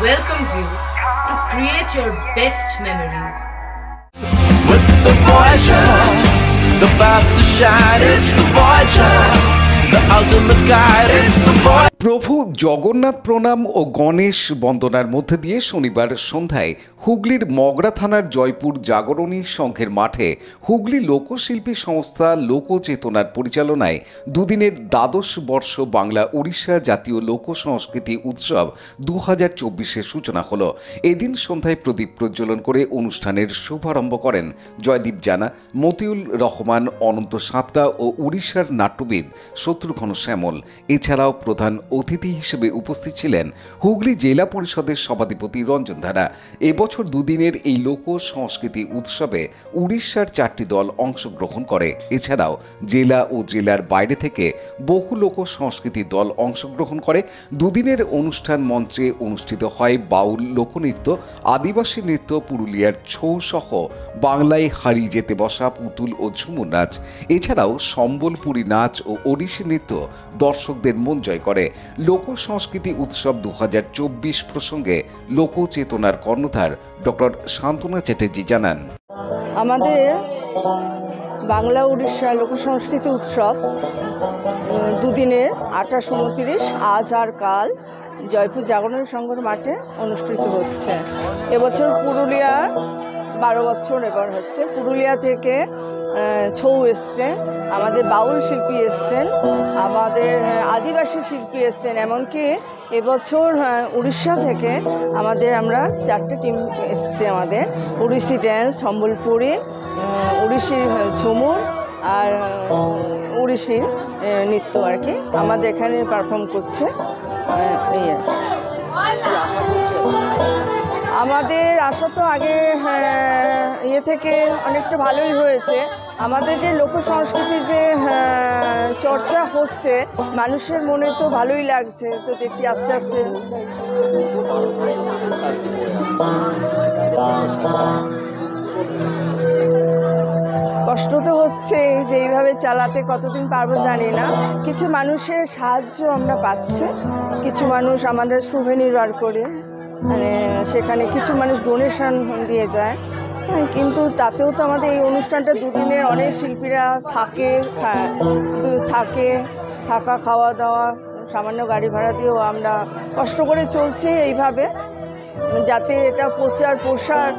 welcomes you to create your best memories. With the Voyager, the path to shine, it's the Voyager, the ultimate guide, it's the Voyager. প্রভু জগন্নাথ প্রণাম ও গণেশ বন্দনার মধ্যে দিয়ে শনিবার সন্ধ্যায় হুগলির মগরা থানার জয়পুর জাগরণী সংঘের মাঠে হুগলি লোকশিল্পী সংস্থা লোকচেতনার পরিচালনায় দুদিনের দ্বাদশ বর্ষ বাংলা উড়িষ্যা জাতীয় লোক সংস্কৃতি উৎসব 2024-এর সূচনা হলো। এদিন সন্ধ্যায় প্রদীপ প্রজ্বলন করে অনুষ্ঠানের শুভারম্ভ করেন জয়দীপ জানা, মতিউল রহমান, অনন্ত সাঁতরা ও উড়িষ্যার নাট্যবিদ শত্রুঘ্ন শ্যামল। এছাড়াও প্রধান অতিথি হিসেবে উপস্থিত ছিলেন হুগলি জেলা পরিষদের সভাধিপতি রঞ্জন ধারা। এবছর দুদিনের এই লোক সংস্কৃতি উৎসবে উড়িষ্যার 4টি দল অংশগ্রহণ করে। এছাড়াও জেলা ও জেলার বাইরে থেকে বহু লোক সংস্কৃতি দল অংশগ্রহণ করে। দুদিনের অনুষ্ঠান মঞ্চে অনুষ্ঠিত হয় বাউল লোকনৃত্য, আদিবাসী নৃত্য, পুরুলিয়ার ছৌ সহ বাংলায় হারিয়ে যেতে বসা পুতুল ও ঝুমুর নাচ। এছাড়াও সম্বলপুরী নাচ ও ওড়িশি নৃত্য দর্শকদের মন জয় করে। লোক সংস্কৃতি উৎসব 2024 প্রসঙ্গে লোকচেতনার কর্ণধার ডক্টর শান্তনা চ্যাটার্জি জানান, আমাদের বাংলা উড়িষ্যা লোক সংস্কৃতি উৎসব দুদিনের 28-29 আজ আর কাল জয়পুর জাগরণী সংঘের মাঠে অনুষ্ঠিত হচ্ছে। এবছর পুরুলিয়া 12 বছর এবার হচ্ছে। পুরুলিয়া থেকে ছৌ এসছে, আমাদের বাউল শিল্পী এসছেন, আমাদের আদিবাসী শিল্পী এসছেন, এমনকি এবছর উড়িষ্যা থেকে আমরা 4টে টিম এসছে। আমাদের উড়িষ্যি ড্যান্স, সম্বলপুরী, উড়িষ্যি ঝুমুর আর উড়িষ্যি নৃত্য আর কি আমাদের এখানে পারফর্ম করছে। এই আমাদের আশা তো আগে থেকে অনেকটা ভালোই হয়েছে। আমাদের যে লোক সংস্কৃতির যে চর্চা হচ্ছে মানুষের মনে তো ভালোই লাগছে, তো দেখি আস্তে আস্তে। কষ্ট তো হচ্ছে যে এইভাবে চালাতে কতদিন পারবো জানি না। কিছু মানুষের সাহায্য আমরা পাচ্ছি, কিছু মানুষ আমাদের সুভেনির বার করে, মানে সেখানে কিছু মানুষ ডোনেশন দিয়ে যায়, কিন্তু তাতেও তো আমাদের এই অনুষ্ঠানটা দুদিনের অনেক শিল্পীরা থাকা খাওয়া দাওয়া সামান্য গাড়ি ভাড়া দিয়েও আমরা কষ্ট করে চলছি এইভাবে, যাতে এটা প্রসার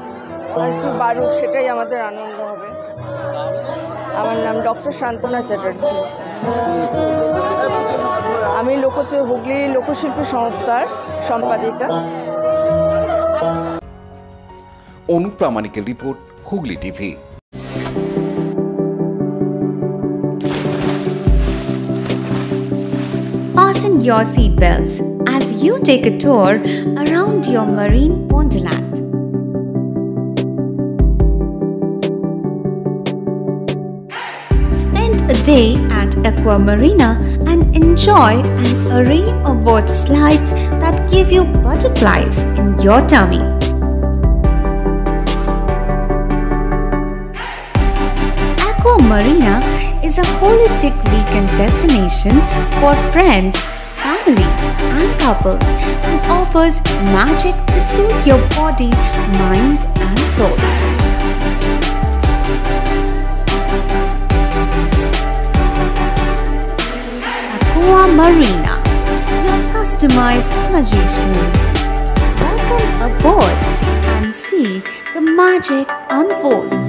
একটু বাড়ুক, সেটাই আমাদের আনন্দ হবে। আমার নাম ডক্টর শান্তনা চ্যাটার্জি। আমি হুগলি লোকশিল্পী সংস্থার সম্পাদিকা। অনুপ্রামাণিকের report, Hooghly TV. Fasten your seatbelts as you take a tour around your marine wonderland. Spend a day at Aqua Marina and enjoy an array of water slides that give you butterflies in your tummy. Aqua Marina is a holistic weekend destination for friends, family and couples and offers magic to soothe your body, mind and soul. Aqua Marina, your customized magician. Welcome aboard and see the magic unfold.